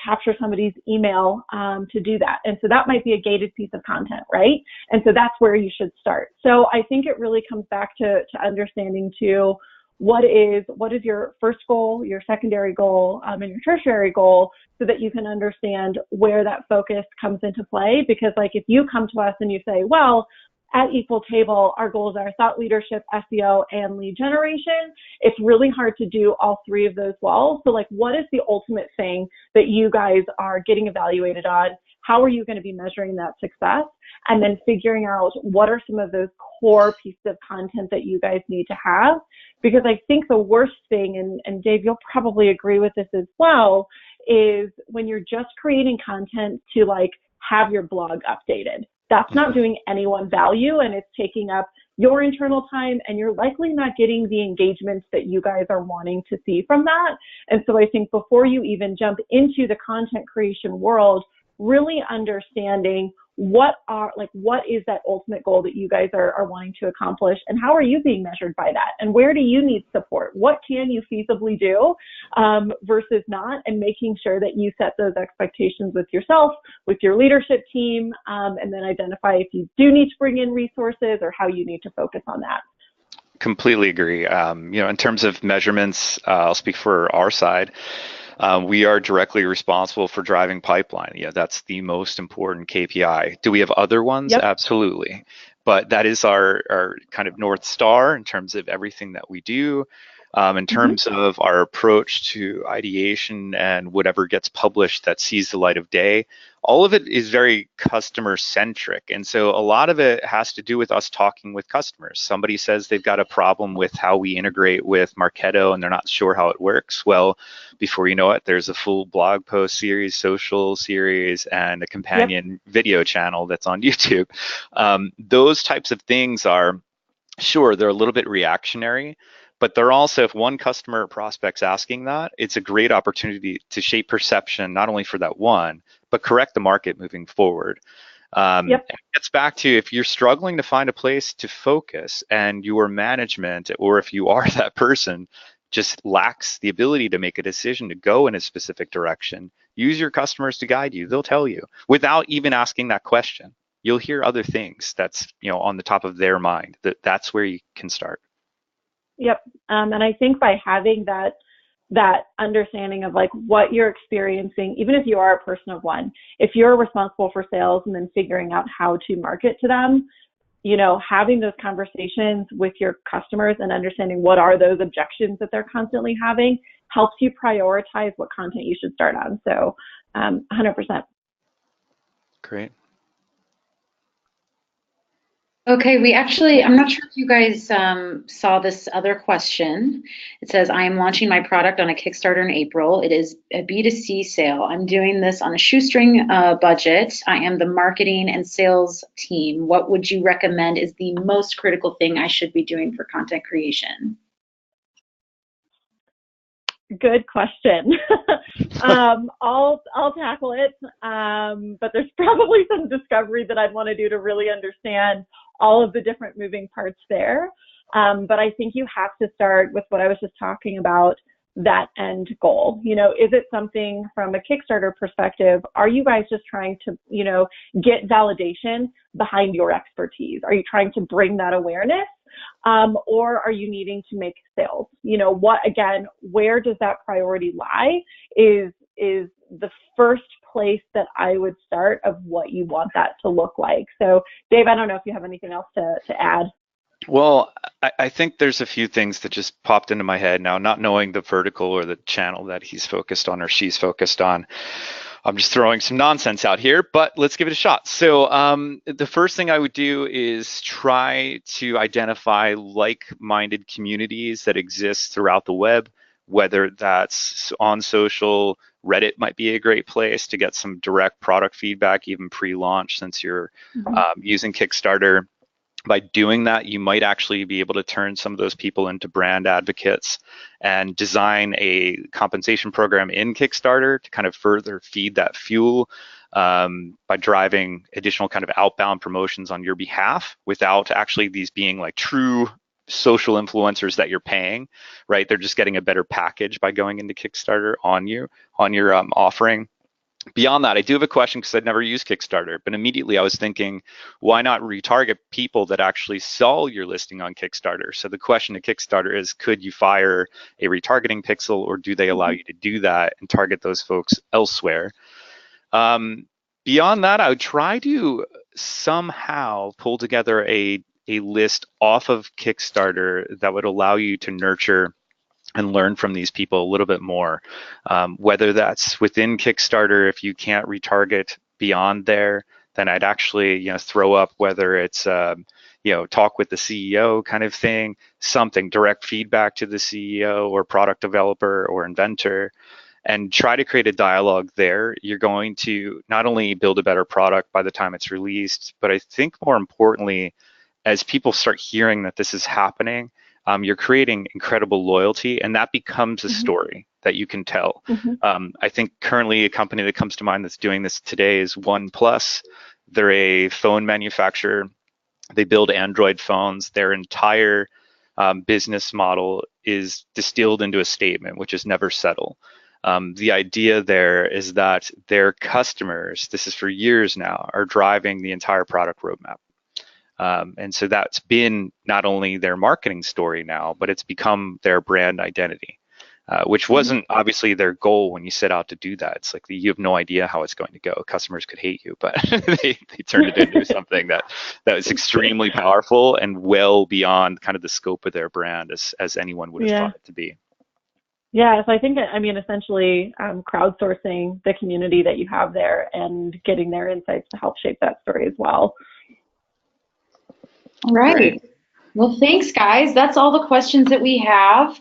S2: capture somebody's email to do that? And so that might be a gated piece of content, right? And so that's where you should start. So I think it really comes back to understanding too, what is your first goal, your secondary goal, and your tertiary goal, so that you can understand where that focus comes into play. Because like, if you come to us and you say, well, at Equal Table, our goals are thought leadership, SEO, and lead generation, it's really hard to do all three of those well. So like, what is the ultimate thing that you guys are getting evaluated on? How are you going to be measuring that success? And then figuring out what are some of those core pieces of content that you guys need to have. Because I think the worst thing, and Dave, you'll probably agree with this as well, is when you're just creating content to like have your blog updated. That's not doing anyone value, and it's taking up your internal time, and you're likely not getting the engagements that you guys are wanting to see from that. And so I think before you even jump into the content creation world, really understanding what is that ultimate goal that you guys are wanting to accomplish, and how are you being measured by that, and where do you need support? What can you feasibly do versus not, and making sure that you set those expectations with yourself, with your leadership team, and then identify if you do need to bring in resources or how you need to focus on that.
S3: Completely agree. In terms of measurements, I'll speak for our side. We are directly responsible for driving pipeline. Yeah, that's the most important KPI. Do we have other ones?
S2: Yep.
S3: Absolutely. But that is our kind of North Star in terms of everything that we do. In terms of our approach to ideation and whatever gets published that sees the light of day, all of it is very customer centric. And so a lot of it has to do with us talking with customers. Somebody says they've got a problem with how we integrate with Marketo and they're not sure how it works. Well, before you know it, there's a full blog post series, social series, and a companion video channel that's on YouTube. Those types of things are, sure, they're a little bit reactionary, but they're also, if one customer or prospect's asking that, it's a great opportunity to shape perception, not only for that one, but correct the market moving forward. It gets back to, if you're struggling to find a place to focus and your management, or if you are that person, just lacks the ability to make a decision to go in a specific direction, use your customers to guide you. They'll tell you without even asking that question. You'll hear other things that's on the top of their mind. That's where you can start.
S2: Yep. And I think by having that understanding of like what you're experiencing, even if you are a person of one, if you're responsible for sales and then figuring out how to market to them, you know, having those conversations with your customers and understanding what are those objections that they're constantly having helps you prioritize what content you should start on. So 100%.
S3: Great.
S1: Okay, I'm not sure if you guys saw this other question. It says, I am launching my product on a Kickstarter in April. It is a B2C sale. I'm doing this on a shoestring budget. I am the marketing and sales team. What would you recommend is the most critical thing I should be doing for content creation?
S2: Good question. I'll tackle it, but there's probably some discovery that I'd want to do to really understand all of the different moving parts there. But I think you have to start with what I was just talking about, that end goal. You know, is it something from a Kickstarter perspective? Are you guys just trying to, you know, get validation behind your expertise? Are you trying to bring that awareness? Or are you needing to make sales? You know, where does that priority lie is the first place that I would start of what you want that to look like. So Dave, I don't know if you have anything else to add.
S3: Well, I think there's a few things that just popped into my head now, not knowing the vertical or the channel that he's focused on or she's focused on. I'm just throwing some nonsense out here, but let's give it a shot. So the first thing I would do is try to identify like-minded communities that exist throughout the web, whether that's on social. Reddit might be a great place to get some direct product feedback, even pre-launch, since you're using Kickstarter. By doing that, you might actually be able to turn some of those people into brand advocates and design a compensation program in Kickstarter to kind of further feed that fuel by driving additional kind of outbound promotions on your behalf without actually these being like true social influencers that you're paying, right? They're just getting a better package by going into Kickstarter on your offering. Beyond that, I do have a question because I'd never used Kickstarter, but immediately I was thinking, why not retarget people that actually saw your listing on Kickstarter? So the question to Kickstarter is, could you fire a retargeting pixel, or do they allow you to do that and target those folks elsewhere? Beyond that, I would try to somehow pull together a list off of Kickstarter that would allow you to nurture and learn from these people a little bit more, whether that's within Kickstarter. If you can't retarget beyond there, then I'd actually throw up, whether it's talk with the CEO kind of thing, something direct feedback to the CEO or product developer or inventor, and try to create a dialogue there. You're going to not only build a better product by the time it's released, but I think more importantly, as people start hearing that this is happening, you're creating incredible loyalty, and that becomes a story that you can tell. I think currently a company that comes to mind that's doing this today is OnePlus. They're a phone manufacturer. They build Android phones. Their entire business model is distilled into a statement, which is never settle. The idea there is that their customers, this is for years now, are driving the entire product roadmap. And so that's been not only their marketing story now, but it's become their brand identity, which wasn't obviously their goal when you set out to do that. It's like you have no idea how it's going to go. Customers could hate you, but they turned it into something that is extremely powerful and well beyond kind of the scope of their brand as anyone would have thought it to be.
S2: Yeah, so I think, essentially crowdsourcing the community that you have there and getting their insights to help shape that story as well.
S1: All right. Great. Well, thanks, guys. That's all the questions that we have.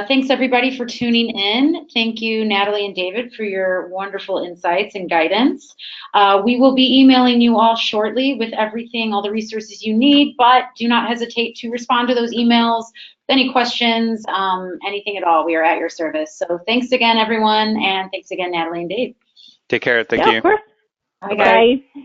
S1: Thanks, everybody, for tuning in. Thank you, Natalie and David, for your wonderful insights and guidance. We will be emailing you all shortly with everything, all the resources you need, but do not hesitate to respond to those emails with any questions, anything at all. We are at your service. So thanks again, everyone, and thanks again, Natalie and Dave.
S3: Take care. Thank you.
S2: Of course.
S1: Bye, guys.
S2: Bye.